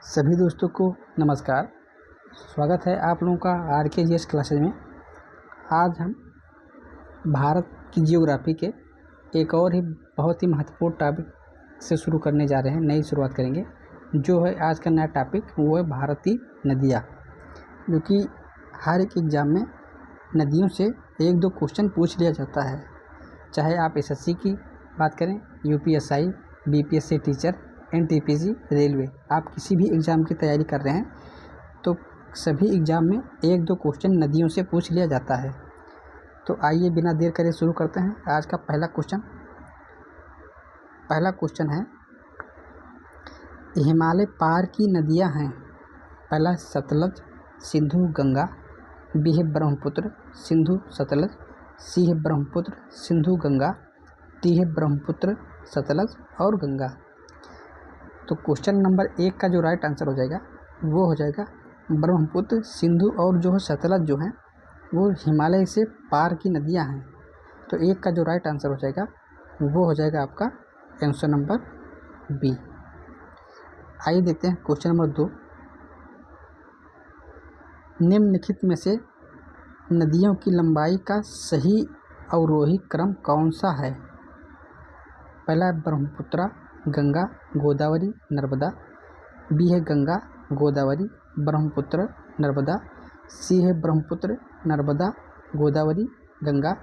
सभी दोस्तों को नमस्कार। स्वागत है आप लोगों का RKGS क्लासेज में। आज हम भारत की जियोग्राफी के एक और ही बहुत ही महत्वपूर्ण टॉपिक से शुरू करने जा रहे हैं। नई शुरुआत करेंगे। जो है आज का नया टॉपिक वो है भारतीय नदियाँ, जो कि हर एक एग्ज़ाम में नदियों से एक दो क्वेश्चन पूछ लिया जाता है। चाहे आप SSC की बात करें, UPSI, BPSC teacher, NTPC, railway, आप किसी भी एग्ज़ाम की तैयारी कर रहे हैं तो सभी एग्ज़ाम में एक दो क्वेश्चन नदियों से पूछ लिया जाता है। तो आइए बिना देर करे शुरू करते हैं आज का पहला क्वेश्चन है, हिमालय पार की नदियां हैं। पहला सतलज, सिंधु, गंगा। B है ब्रह्मपुत्र, सिंधु, सतलज। C है ब्रह्मपुत्र, सिंधु, गंगा। D है ब्रह्मपुत्र, सतलज और गंगा। तो क्वेश्चन नंबर 1 का जो राइट आंसर हो जाएगा वो हो जाएगा ब्रह्मपुत्र, सिंधु और जो है सतलज जो है वो हिमालय से पार की नदियां हैं। तो 1 का जो राइट आंसर हो जाएगा वो हो जाएगा आपका आंसर नंबर B। आइए देखते हैं क्वेश्चन नंबर 2। निम्नलिखित में से नदियों की लंबाई का सही अवरोही क्रम कौन सा है? पहला है ब्रह्मपुत्र, गंगा, गोदावरी, नर्मदा। B है गंगा, गोदावरी, ब्रह्मपुत्र, नर्मदा। C है ब्रह्मपुत्र, नर्मदा, गोदावरी, गंगा।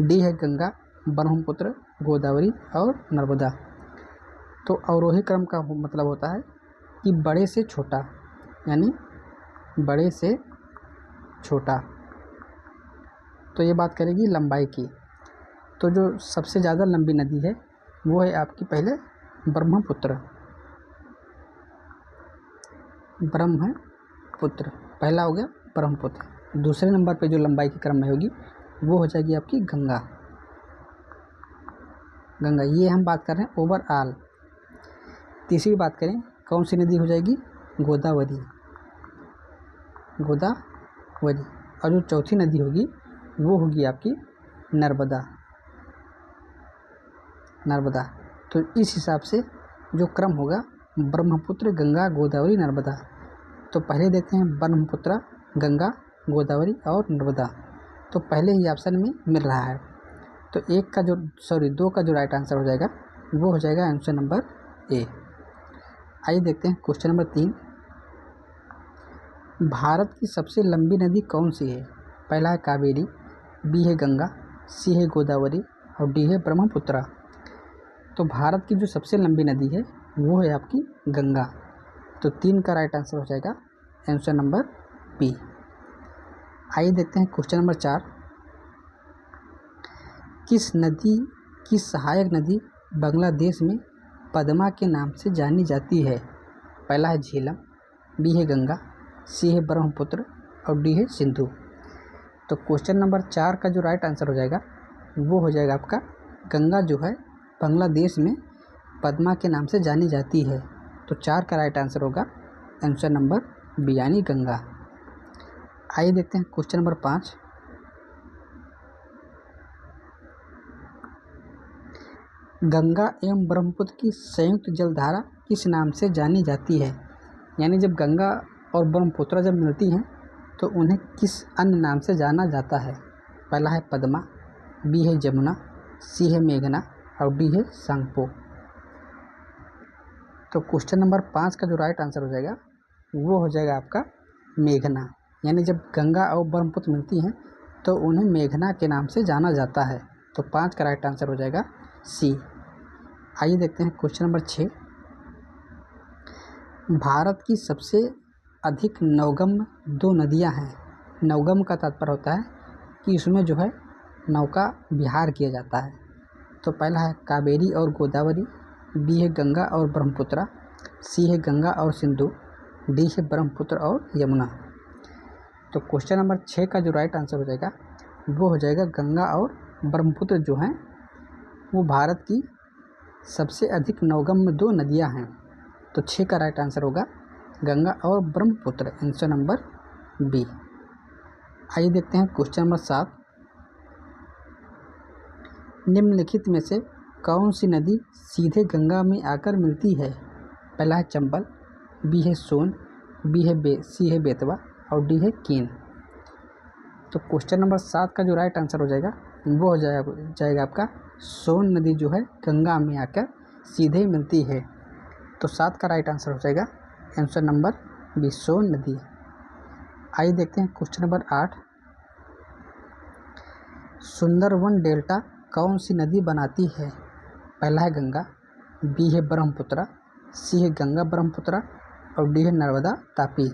D है गंगा, ब्रह्मपुत्र, गोदावरी और नर्मदा। तो अवरोही क्रम का मतलब होता है कि बड़े से छोटा, यानी बड़े से छोटा। तो ये बात करेगी लंबाई की। तो जो सबसे ज़्यादा लंबी नदी है वो है आपकी पहले ब्रह्मपुत्र। पहला हो गया ब्रह्मपुत्र। दूसरे नंबर पे जो लंबाई के क्रम में होगी वो हो जाएगी आपकी गंगा। ये हम बात कर रहे हैं ओवरऑल। तीसरी बात करें कौन सी नदी हो जाएगी? गोदावरी। और जो चौथी नदी होगी वो होगी आपकी नर्मदा। तो इस हिसाब से जो क्रम होगा ब्रह्मपुत्र, गंगा, गोदावरी, नर्मदा। तो पहले देखते हैं ब्रह्मपुत्र, गंगा, गोदावरी और नर्मदा। तो पहले ही ऑप्शन में मिल रहा है। तो 2 का जो राइट आंसर हो जाएगा वो हो जाएगा आंसर नंबर A। आइए देखते हैं क्वेश्चन नंबर 3। भारत की सबसे लंबी नदी कौन सी है? पहला है कावेरी, B है गंगा, C है गोदावरी और D है ब्रह्मपुत्र। तो भारत की जो सबसे लंबी नदी है वो है आपकी गंगा। तो 3 का राइट आंसर हो जाएगा आंसर नंबर B। आइए देखते हैं क्वेश्चन नंबर 4। किस नदी की सहायक नदी बांग्लादेश में पद्मा के नाम से जानी जाती है? पहला है झेलम, B है गंगा, C है ब्रह्मपुत्र और D है सिंधु। तो क्वेश्चन नंबर 4 का जो राइट आंसर हो जाएगा वो हो जाएगा आपका गंगा जो है बांग्लादेश में पद्मा के नाम से जानी जाती है। तो 4 का राइट आंसर होगा आंसर नंबर B यानी गंगा। आइए देखते हैं क्वेश्चन नंबर 5। गंगा एवं ब्रह्मपुत्र की संयुक्त जलधारा किस नाम से जानी जाती है? यानी जब गंगा और ब्रह्मपुत्र जब मिलती हैं तो उन्हें किस अन्य नाम से जाना जाता है? पहला है पद्मा, B है जमुना, C है मेघना और D है सांगपो। तो क्वेश्चन नंबर 5 का जो राइट आंसर हो जाएगा वो हो जाएगा आपका मेघना। यानी जब गंगा और ब्रह्मपुत्र मिलती हैं तो उन्हें मेघना के नाम से जाना जाता है। तो 5 का राइट आंसर हो जाएगा C। आइए देखते हैं क्वेश्चन नंबर 6। भारत की सबसे अधिक नौगम्य 2 नदियां हैं। नौगम्य का तात्पर्य होता है कि इसमें जो है नौका विहार किया जाता है। तो पहला है कावेरी और गोदावरी, B है गंगा और ब्रह्मपुत्र, C है गंगा और सिंधु, D है ब्रह्मपुत्र और यमुना। तो क्वेश्चन नंबर 6 का जो राइट आंसर हो जाएगा वो हो जाएगा गंगा और ब्रह्मपुत्र जो हैं वो भारत की सबसे अधिक नौगम्य 2 नदियां हैं। तो 6 का राइट आंसर होगा गंगा और ब्रह्मपुत्र, आंसर नंबर B। आइए देखते हैं क्वेश्चन नंबर 7। निम्नलिखित में से कौन सी नदी सीधे गंगा में आकर मिलती है? पहला है चंबल, बी है सोन, सी है बेतवा और डी है कीन। तो क्वेश्चन नंबर 7 का जो राइट आंसर हो जाएगा वो हो जाएगा आपका सोन नदी जो है गंगा में आकर सीधे मिलती है। तो 7 का राइट आंसर हो जाएगा आंसर नंबर बी, सोन नदी। आइए देखते हैं क्वेश्चन नंबर 8। सुंदरवन डेल्टा कौन सी नदी बनाती है? पहला है गंगा, बी है ब्रह्मपुत्र, सी है गंगा ब्रह्मपुत्र और डी है नर्मदा तापी।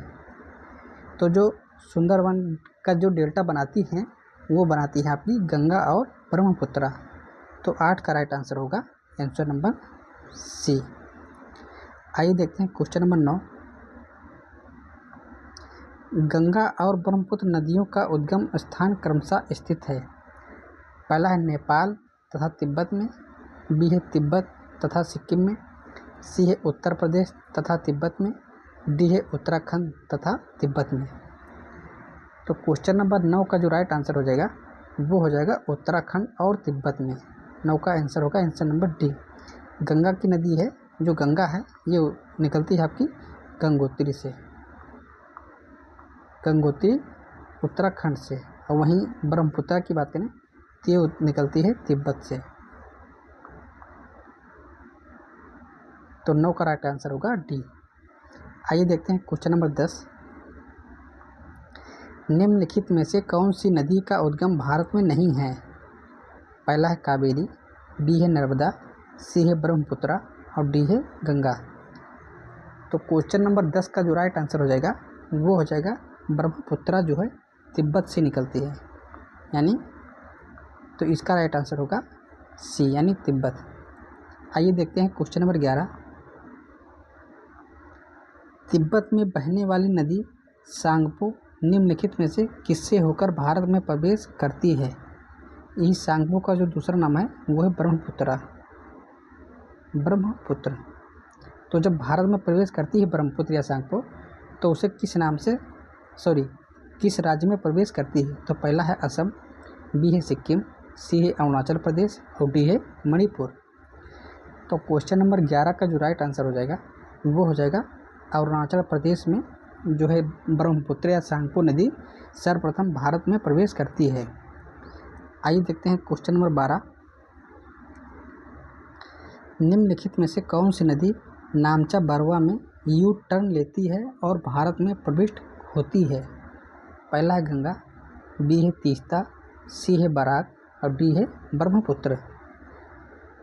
तो जो सुंदरवन का जो डेल्टा बनाती है वो बनाती है आपकी गंगा और ब्रह्मपुत्र। तो 8 का राइट आंसर होगा आंसर नंबर सी। आइए देखते हैं क्वेश्चन नंबर 9। गंगा और ब्रह्मपुत्र नदियों का उद्गम स्थान क्रमशः स्थित है। पहला है नेपाल तथा तिब्बत में, बी है तिब्बत तथा सिक्किम में, सी है उत्तर प्रदेश तथा तिब्बत में, डी है उत्तराखंड तथा तिब्बत में। तो क्वेश्चन नंबर 9 का जो राइट आंसर हो जाएगा वो हो जाएगा उत्तराखंड और तिब्बत में। 9 का आंसर होगा आंसर नंबर डी। गंगा की नदी है, जो गंगा है ये निकलती है आपकी गंगोत्री से, गंगोत्री उत्तराखंड से, और वहीं ब्रह्मपुत्र की बात करें तो ये निकलती है तिब्बत से। तो 9 का राइट आंसर होगा डी। आइए देखते हैं क्वेश्चन नंबर 10। निम्नलिखित में से कौन सी नदी का उद्गम भारत में नहीं है? पहला है कावेरी, बी है नर्मदा, सी है ब्रह्मपुत्र और डी है गंगा। तो क्वेश्चन नंबर 10 का जो राइट आंसर हो जाएगा वो हो जाएगा ब्रह्मपुत्र जो है तिब्बत से निकलती है, यानी तो इसका राइट आंसर होगा सी यानी तिब्बत। आइए देखते हैं क्वेश्चन नंबर 11। तिब्बत में बहने वाली नदी सांगपो निम्नलिखित में से किससे होकर भारत में प्रवेश करती है? यही सांगपो का जो दूसरा नाम है वो है ब्रह्मपुत्र। तो जब भारत में प्रवेश करती है ब्रह्मपुत्र या सांगपो तो उसे किस राज्य में प्रवेश करती है? तो पहला है असम, बी है सिक्किम, सी है अरुणाचल प्रदेश और डी है मणिपुर। तो क्वेश्चन नंबर 11 का जो राइट आंसर हो जाएगा वो हो जाएगा अरुणाचल प्रदेश में जो है ब्रह्मपुत्र या सांगपो नदी सर्वप्रथम भारत में प्रवेश करती है। आइए देखते हैं क्वेश्चन नंबर 12। निम्नलिखित में से कौन सी नदी नामचा बरवा में यू टर्न लेती है और भारत में प्रविष्ट होती है? पहला है गंगा, बी है तीस्ता, सी है बराक और डी है ब्रह्मपुत्र।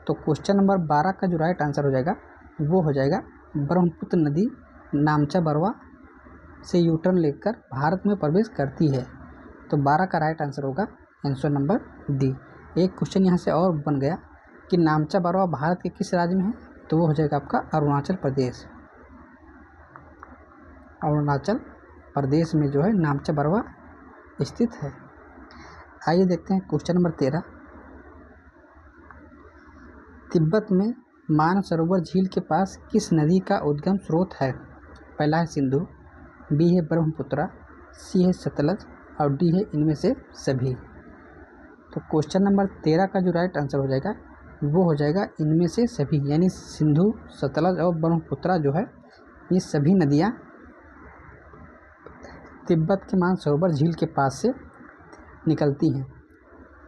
तो क्वेश्चन नंबर 12 का जो राइट आंसर हो जाएगा वो हो जाएगा ब्रह्मपुत्र नदी नामचा बरवा से यू टर्न लेकर भारत में प्रवेश करती है। तो 12 का राइट आंसर होगा आंसर नंबर डी। एक क्वेश्चन यहाँ से और बन गया कि नामचा बरवा भारत के किस राज्य में है? तो वो हो जाएगा आपका अरुणाचल प्रदेश। अरुणाचल प्रदेश में जो है नामचा बरवा स्थित है। आइए देखते हैं क्वेश्चन नंबर 13। तिब्बत में मानसरोवर झील के पास किस नदी का उद्गम स्रोत है? पहला है सिंधु, बी है ब्रह्मपुत्र, सी है सतलज और डी है इनमें से सभी। तो क्वेश्चन नंबर 13 का जो राइट आंसर हो जाएगा वो हो जाएगा इनमें से सभी, यानी सिंधु, सतलज और ब्रह्मपुत्र जो है ये सभी नदियाँ तिब्बत के मानसरोवर झील के पास से निकलती हैं।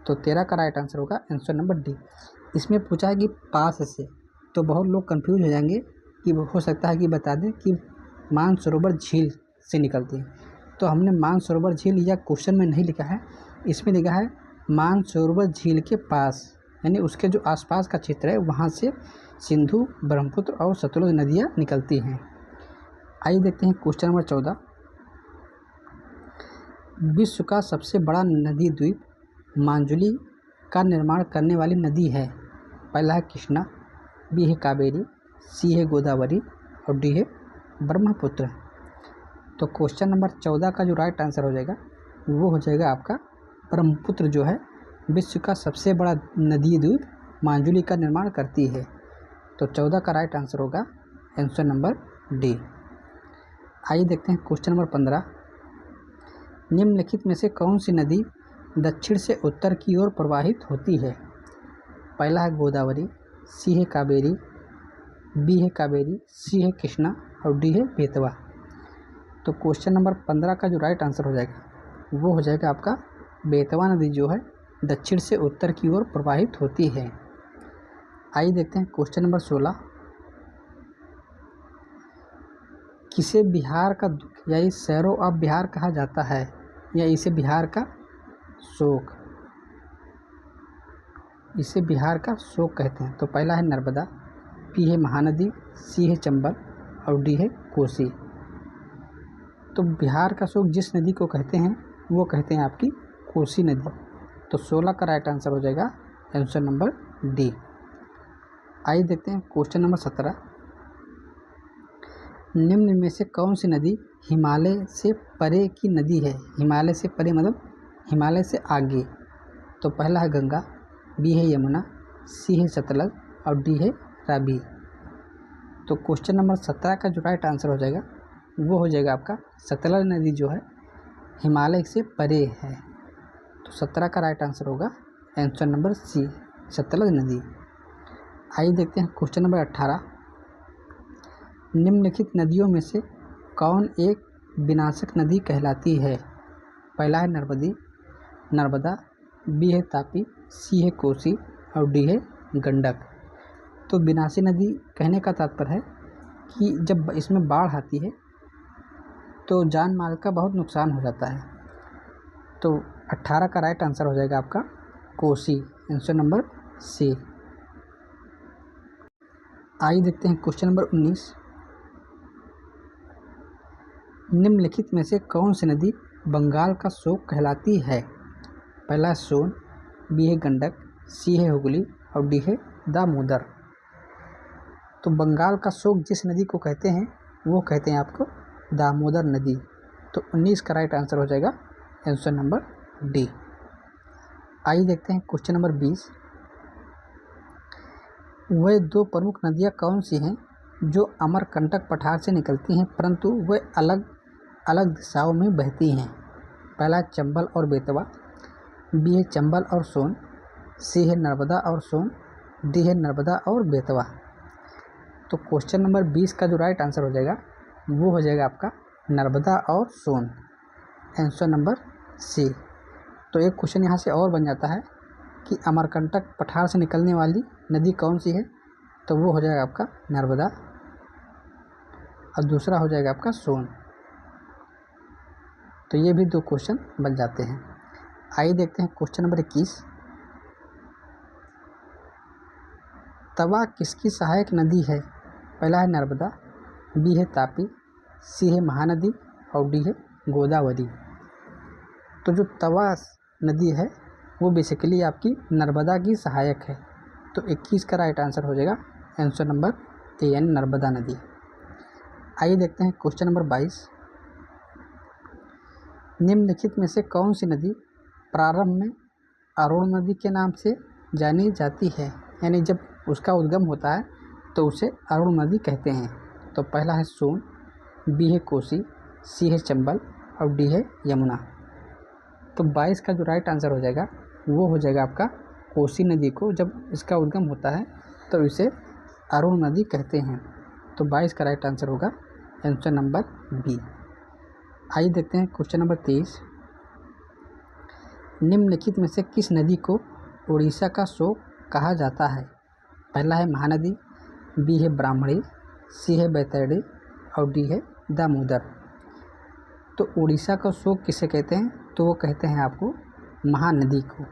तो 13 का राइट आंसर होगा आंसर नंबर डी। इसमें पूछा है कि पास से, तो बहुत लोग कंफ्यूज हो जाएंगे कि हो सकता है कि बता दें कि मानसरोवर झील से निकलती है। तो हमने मानसरोवर झील या क्वेश्चन में नहीं लिखा है, इसमें लिखा है मानसरोवर झील के पास, यानी उसके जो आसपास का क्षेत्र है वहाँ से सिंधु, ब्रह्मपुत्र और सतलुज नदियाँ निकलती हैं। आइए देखते हैं क्वेश्चन नंबर 14। विश्व का सबसे बड़ा नदी द्वीप मांजुली का निर्माण करने वाली नदी है? पहला है कृष्णा, बी है कावेरी, सी है गोदावरी और डी है ब्रह्मपुत्र। तो क्वेश्चन नंबर 14 का जो राइट आंसर हो जाएगा वो हो जाएगा आपका ब्रह्मपुत्र जो है विश्व का सबसे बड़ा नदी द्वीप मांजुली का निर्माण करती है। तो 14 का राइट आंसर होगा आंसर नंबर डी। आइए देखते हैं क्वेश्चन नंबर 15। निम्नलिखित में से कौन सी नदी दक्षिण से उत्तर की ओर प्रवाहित होती है? पहला है गोदावरी, सी है कावेरी, बी है कावेरी, सी है कृष्णा और डी है बेतवा। तो क्वेश्चन नंबर 15 का जो राइट आंसर हो जाएगा वो हो जाएगा आपका बेतवा नदी जो है दक्षिण से उत्तर की ओर प्रवाहित होती है। आइए देखते हैं क्वेश्चन नंबर 16। किसे बिहार का दुख या इस सैरो ऑफ बिहार कहा जाता है या इसे बिहार का शोक, इसे बिहार का शोक कहते हैं। तो पहला है नर्मदा, बी है महानदी, सी है चंबल और डी है कोसी। तो बिहार का शोक जिस नदी को कहते हैं वो कहते हैं आपकी कोसी नदी। तो 16 का राइट आंसर हो जाएगा आंसर नंबर डी। आइए देखते हैं क्वेश्चन नंबर 17। निम्न में से कौन सी नदी हिमालय से परे की नदी है? हिमालय से परे मतलब हिमालय से आगे। तो पहला है गंगा, बी है यमुना, सी है सतलज और डी है रावी। तो क्वेश्चन नंबर 17 का जो राइट आंसर हो जाएगा वो हो जाएगा आपका सतलज नदी जो है हिमालय से परे है। तो 17 का राइट आंसर होगा आंसर नंबर सी, सतलज नदी। आइए देखते हैं क्वेश्चन नंबर 18। निम्नलिखित नदियों में से कौन एक विनाशक नदी कहलाती है? पहला है नर्मदा, बी है तापी, सी है कोसी और डी है गंडक। तो विनाशी नदी कहने का तात्पर्य है कि जब इसमें बाढ़ आती है तो जान माल का बहुत नुकसान हो जाता है। तो 18 का राइट आंसर हो जाएगा आपका कोसी, आंसर नंबर सी। आइए देखते हैं क्वेश्चन नंबर 19। निम्नलिखित में से कौन सी नदी बंगाल का शोक कहलाती है? पहला है सोन, बी है गंडक, सी है हुगली और डी है दामोदर। तो बंगाल का शोक जिस नदी को कहते हैं वो कहते हैं आपको दामोदर नदी। तो 19 का राइट आंसर हो जाएगा आंसर नंबर डी। आइए देखते हैं क्वेश्चन नंबर 20। वह दो प्रमुख नदियाँ कौन सी हैं जो अमरकंटक पठार से निकलती हैं परंतु वे अलग अलग दिशाओं में बहती हैं? पहला है चंबल और बेतवा, बी है चंबल और सोन, सी है नर्मदा और सोन, डी है नर्मदा और बेतवा। तो क्वेश्चन नंबर 20 का जो राइट आंसर हो जाएगा वो हो जाएगा आपका नर्मदा और सोन, आंसर नंबर सी। तो एक क्वेश्चन यहाँ से और बन जाता है कि अमरकंटक पठार से निकलने वाली नदी कौन सी है? तो वो हो जाएगा आपका नर्मदा और दूसरा हो जाएगा आपका सोन। तो ये भी दो क्वेश्चन बन जाते हैं। आइए देखते हैं क्वेश्चन नंबर 21। तवा किसकी सहायक नदी है? पहला है नर्मदा, बी है तापी, सी है महानदी और डी है गोदावरी। तो जो तवा नदी है वो बेसिकली आपकी नर्मदा की सहायक है। तो 21 का राइट आंसर हो जाएगा आंसर नंबर ए यानी नर्मदा नदी। आइए देखते हैं क्वेश्चन नंबर 22। निम्नलिखित में से कौन सी नदी प्रारंभ में अरुण नदी के नाम से जानी जाती है? यानी जब उसका उद्गम होता है तो उसे अरुण नदी कहते हैं। तो पहला है सोन, बी है कोसी, सी है चंबल और डी है यमुना। तो 22 का जो राइट आंसर हो जाएगा वो हो जाएगा आपका कोसी नदी को जब इसका उद्गम होता है तो इसे अरुण नदी कहते हैं। तो 22 का राइट आंसर होगा आंसर नंबर बी। आइए देखते हैं क्वेश्चन नंबर 23। निम्नलिखित में से किस नदी को उड़ीसा का शोक कहा जाता है? पहला है महानदी, बी है ब्राह्मणी, सी है बैतरणी और डी है दामोदर। तो उड़ीसा का शोक किसे कहते हैं? तो वो कहते हैं आपको महानदी को।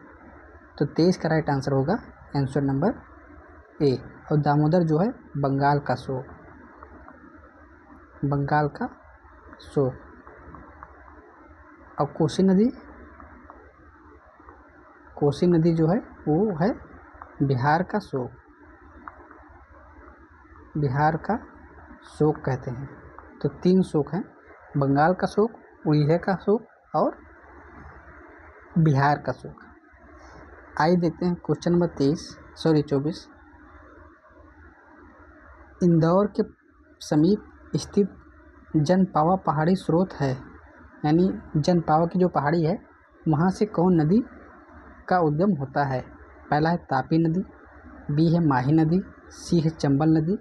तो 23 का राइट आंसर होगा आंसर नंबर ए। और दामोदर जो है बंगाल का शोक, बंगाल का शोक। और कोसी नदी जो है वो है बिहार का शोक, बिहार का शोक कहते हैं। तो 3 शोक हैं, बंगाल का शोक, उड़ीसा का शोक और बिहार का शोक। आइए देखते हैं क्वेश्चन नंबर 24। इंदौर के समीप स्थित जनपावा पहाड़ी स्रोत है, यानी जनपावा की जो पहाड़ी है वहाँ से कौन नदी का उद्गम होता है? पहला है तापी नदी, बी है माही नदी, सी है चंबल नदी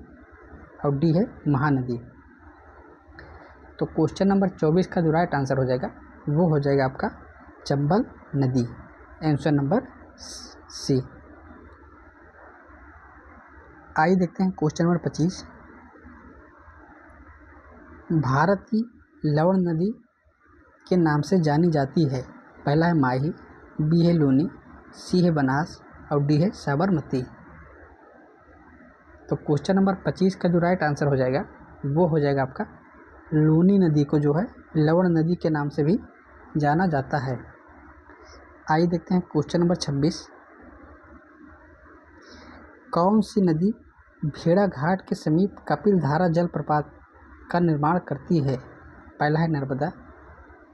और डी है महानदी। तो क्वेश्चन नंबर 24 का जो राइट आंसर हो जाएगा वो हो जाएगा आपका चंबल नदी, आंसर नंबर सी। आइए देखते हैं क्वेश्चन नंबर 25। भारत की लवण नदी के नाम से जानी जाती है। पहला है माही, बी है लूनी, सी है बनास और डी है साबरमती। तो क्वेश्चन नंबर 25 का जो राइट आंसर हो जाएगा वो हो जाएगा आपका लूनी नदी को जो है लवण नदी के नाम से भी जाना जाता है। आइए देखते हैं क्वेश्चन नंबर 26। कौन सी नदी भेड़ाघाट के समीप कपिलधारा जलप्रपात का निर्माण करती है? पहला है नर्मदा,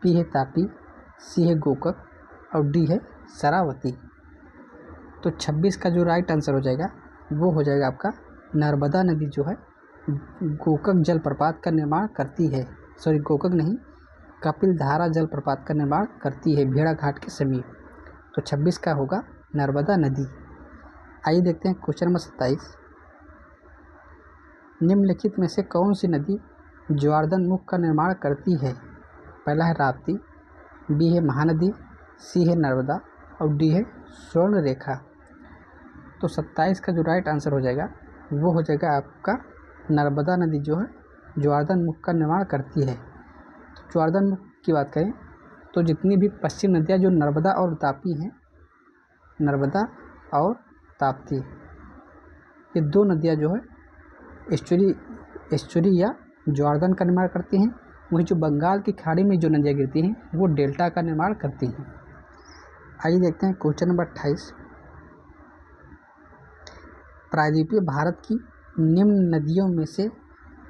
बी है तापी, सी है गोकक और डी है शरावती। तो 26 का जो राइट आंसर हो जाएगा वो हो जाएगा आपका नर्मदा नदी जो है गोकक जलप्रपात का निर्माण करती है। सॉरी, गोकक नहीं, कपिलधारा जलप्रपात का निर्माण करती है भेड़ाघाट के समीप। तो 26 का होगा नर्मदा नदी। आइए देखते हैं क्वेश्चन नंबर 27। निम्नलिखित में से कौन सी नदी ज्वारधन मुख का निर्माण करती है? पहला है राप्ती, बी है महानदी, सी है नर्मदा और डी है स्वर्ण रेखा। तो 27 का जो राइट आंसर हो जाएगा वो हो जाएगा आपका नर्मदा नदी जो है ज्वारधन मुख का निर्माण करती है। तो ज्वारधन मुख की बात करें तो जितनी भी पश्चिम नदियाँ जो नर्मदा और ताप्ती हैं, नर्मदा और ताप्ती, ये दो नदियाँ जो है एस्चुरी या ज्वारधन का निर्माण करती हैं। वहीं जो बंगाल की खाड़ी में जो नदियाँ गिरती हैं वो डेल्टा का निर्माण करती हैं। आइए देखते हैं क्वेश्चन नंबर 28। प्रायद्वीपीय भारत की निम्न नदियों में से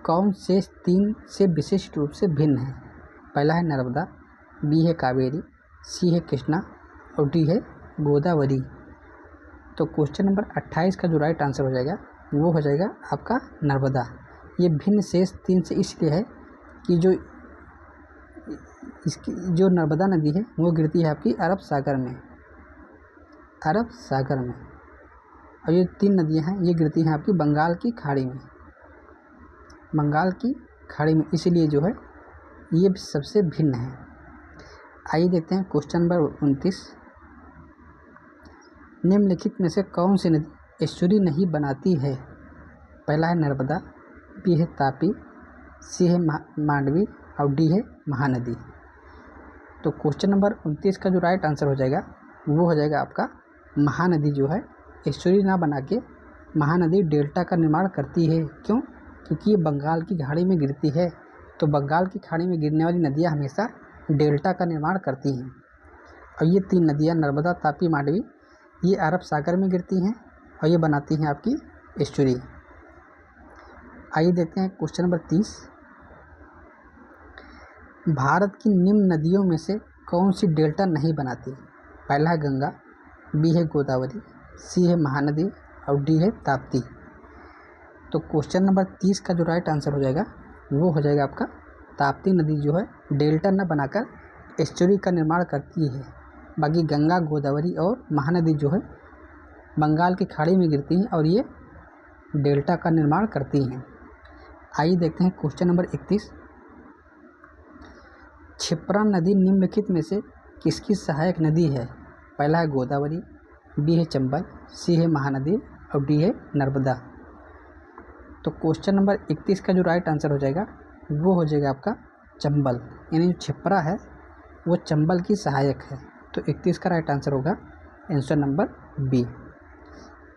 कौन से तीन से विशिष्ट रूप से भिन्न है? पहला है नर्मदा, बी है कावेरी, सी है कृष्णा और डी है गोदावरी। तो क्वेश्चन नंबर 28 का जो राइट आंसर हो जाएगा वो हो जाएगा आपका नर्मदा। ये भिन्न शेष तीन से इसलिए है कि जो नर्मदा नदी है वो गिरती है आपकी अरब सागर में, और ये तीन नदियां हैं ये गिरती हैं आपकी बंगाल की खाड़ी में, इसीलिए जो है ये सबसे भिन्न है। आइए देखते हैं क्वेश्चन नंबर 29। निम्नलिखित में से कौन सी नदी एस्चुरी नहीं बनाती है? पहला है नर्मदा, बी है तापी, सी है मांडवी और डी है महानदी। तो क्वेश्चन नंबर 29 का जो राइट आंसर हो जाएगा वो हो जाएगा आपका महानदी जो है एस्चुरी ना बना के महानदी डेल्टा का निर्माण करती है। क्यों? क्योंकि ये बंगाल की खाड़ी में गिरती है। तो बंगाल की खाड़ी में गिरने वाली नदियाँ हमेशा डेल्टा का निर्माण करती हैं। और ये तीन नदियाँ नर्मदा, तापी, मांडवी ये अरब सागर में गिरती हैं और ये बनाती हैं आपकी एस्चुरी। आइए देखते हैं क्वेश्चन नंबर 30। भारत की निम्न नदियों में से कौन सी डेल्टा नहीं बनाती? पहला है गंगा, बी है गोदावरी, सी है महानदी और डी है ताप्ती। तो क्वेश्चन नंबर 30 का जो राइट आंसर हो जाएगा वो हो जाएगा आपका ताप्ती नदी जो है डेल्टा न बनाकर एस्चुरी का निर्माण करती है। बाकी गंगा, गोदावरी और महानदी जो है बंगाल की खाड़ी में गिरती हैं और ये डेल्टा का निर्माण करती हैं। आइए देखते हैं क्वेश्चन नंबर 31। क्षिप्रा नदी निम्नलिखित में से किसकी सहायक नदी है? पहला है गोदावरी, बी है चंबल, सी है महानदी और डी है नर्मदा। तो क्वेश्चन नंबर 31 का जो राइट आंसर हो जाएगा वो हो जाएगा आपका चंबल, यानी जो क्षिप्रा है वो चंबल की सहायक है। तो 31 का राइट आंसर होगा आंसर नंबर बी।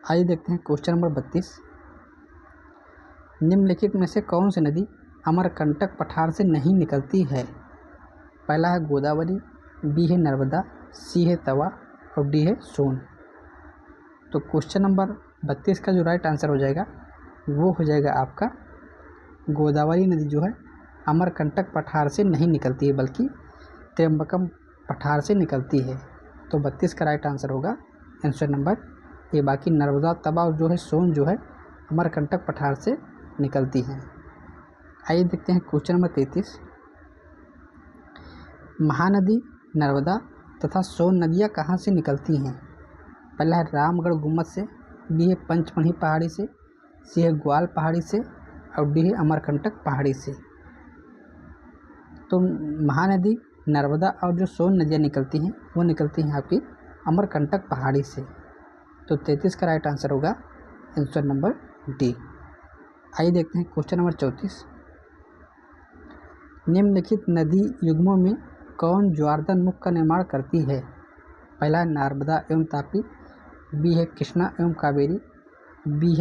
आइए देखते हैं क्वेश्चन नंबर 32। निम्नलिखित में से कौन सी नदी अमरकंटक पठार से नहीं निकलती है? पहला है गोदावरी, बी है नर्मदा, सी है तवा और डी है सोन। तो क्वेश्चन नंबर 32 का जो राइट आंसर हो जाएगा वो हो जाएगा आपका गोदावरी नदी जो है अमरकंटक पठार से नहीं निकलती है बल्कि त्र्यंबकम पठार से निकलती है। तो 32 का राइट आंसर होगा आंसर नंबर ए। बाकी नर्मदा, तवा और जो है सोन जो है अमरकंटक पठार से निकलती हैं। आइए देखते हैं क्वेश्चन नंबर 33। महानदी, नर्मदा तथा सोन नदियाँ कहाँ से निकलती हैं? पहला है रामगढ़ गुम्मद से, बी है पंचमढ़ी पहाड़ी से, सी है ग्वाल पहाड़ी से और डी है अमरकंटक पहाड़ी से। तो महानदी नर्मदा और जो सोन नदियाँ निकलती हैं वो निकलती हैं आपकी अमरकंटक पहाड़ी से। तो 33 का राइट आंसर होगा आंसर नंबर डी। आइए देखते हैं क्वेश्चन नंबर 34। निम्नलिखित नदी युग्मों में कौन ज्वारदान मुख का निर्माण करती है? पहला है नर्मदा एवं तापी, बी है कृष्णा एवं कावेरी, बी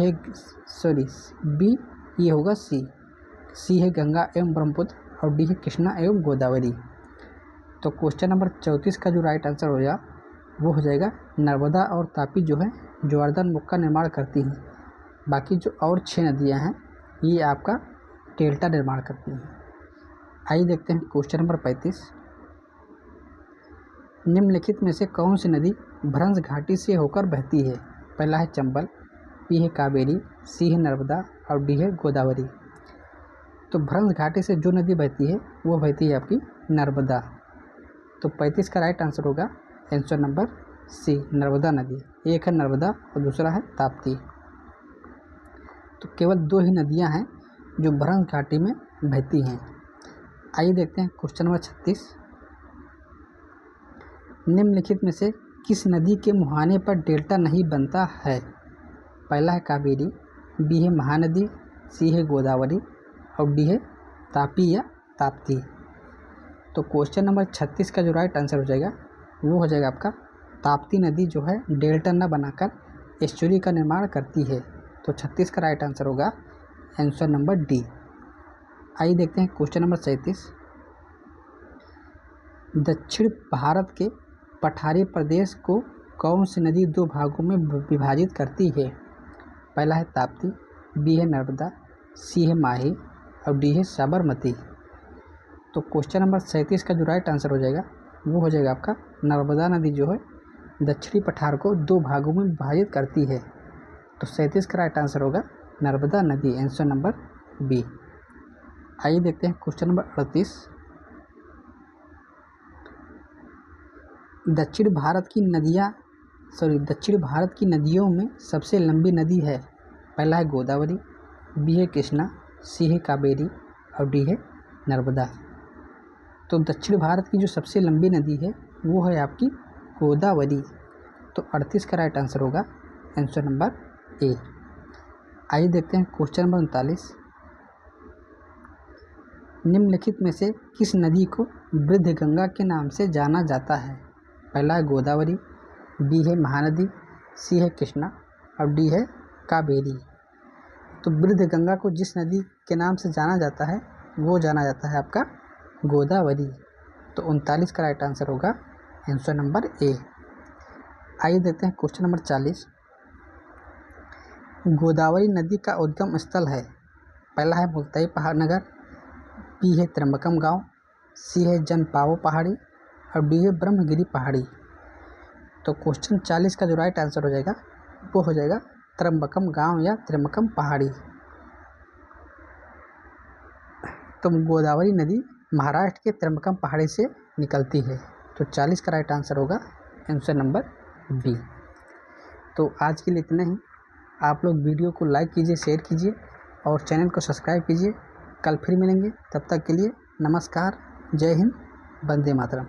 ये होगा सी है गंगा एवं ब्रह्मपुत्र और डी है कृष्णा एवं गोदावरी। तो क्वेश्चन नंबर 34 का जो राइट आंसर हो जाएगा वो हो जाएगा नर्मदा और तापी जो है ज्वारदान मुख का निर्माण करती हैं। बाकी जो और 6 नदियां हैं ये आपका डेल्टा निर्माण करती हैं। आइए देखते हैं क्वेश्चन नंबर 35। निम्नलिखित में से कौन सी नदी भ्रंश घाटी से होकर बहती है? पहला है चंबल, बी है कावेरी, सी है नर्मदा और डी है गोदावरी। तो भ्रंश घाटी से जो नदी बहती है वो बहती है आपकी नर्मदा। तो 35 का राइट आंसर होगा आंसर नंबर सी नर्मदा नदी। एक है नर्मदा और दूसरा है ताप्ती। तो केवल 2 ही नदियां हैं जो भ्रंश घाटी में बहती हैं। आइए देखते हैं क्वेश्चन नंबर 36। निम्नलिखित में से किस नदी के मुहाने पर डेल्टा नहीं बनता है? पहला है कावेरी, बी है महानदी, सी है गोदावरी और डी है तापी या ताप्ती। तो क्वेश्चन नंबर 36 का जो राइट आंसर हो जाएगा वो हो जाएगा आपका ताप्ती नदी जो है डेल्टा न बनाकर एस्चुरी का निर्माण करती है। तो 36 का राइट आंसर होगा आंसर नंबर डी। आइए देखते हैं क्वेश्चन नंबर 37। दक्षिण भारत के पठारी प्रदेश को कौन सी नदी 2 भागों में विभाजित करती है? पहला है ताप्ती, बी है नर्मदा, सी है माही और डी है साबरमती। तो क्वेश्चन नंबर 37 का जो राइट आंसर हो जाएगा वो हो जाएगा आपका नर्मदा नदी जो है दक्षिणी पठार को 2 भागों में विभाजित करती है। तो 37 का राइट आंसर होगा नर्मदा नदी आंसर नंबर बी। आइए देखते हैं क्वेश्चन नंबर 38। दक्षिण भारत की नदियों में सबसे लंबी नदी है? पहला है गोदावरी, बी है कृष्णा, सी है कावेरी और डी है नर्मदा। तो दक्षिण भारत की जो सबसे लंबी नदी है वो है आपकी गोदावरी। तो 38 का राइट आंसर होगा आंसर नंबर ए। आइए देखते हैं क्वेश्चन नंबर 39। निम्नलिखित में से किस नदी को वृद्ध गंगा के नाम से जाना जाता है? पहला है गोदावरी, बी है महानदी, सी है कृष्णा और डी है कावेरी। तो वृद्ध गंगा को जिस नदी के नाम से जाना जाता है वो जाना जाता है आपका गोदावरी। तो 39 का राइट आंसर होगा आंसर नंबर ए। आइए देखते हैं क्वेश्चन नंबर 40। गोदावरी नदी का उद्गम स्थल है? पहला है मुल्ताई पहाड़ नगर, बी है त्र्यंबकम गांव, सी है जनपावो पहाड़ी और डी है ब्रह्मगिरी पहाड़ी। तो क्वेश्चन 40 का जो राइट आंसर हो जाएगा वो हो जाएगा त्र्यंबकम गांव या त्र्यंबकम पहाड़ी। तो गोदावरी नदी महाराष्ट्र के त्र्यंबकम पहाड़ी से निकलती है। तो 40 का राइट आंसर होगा आंसर नंबर बी। तो आज के लिए इतना ही। आप लोग वीडियो को लाइक कीजिए, शेयर कीजिए और चैनल को सब्सक्राइब कीजिए। कल फिर मिलेंगे, तब तक के लिए नमस्कार, जय हिंद, वंदे मातरम।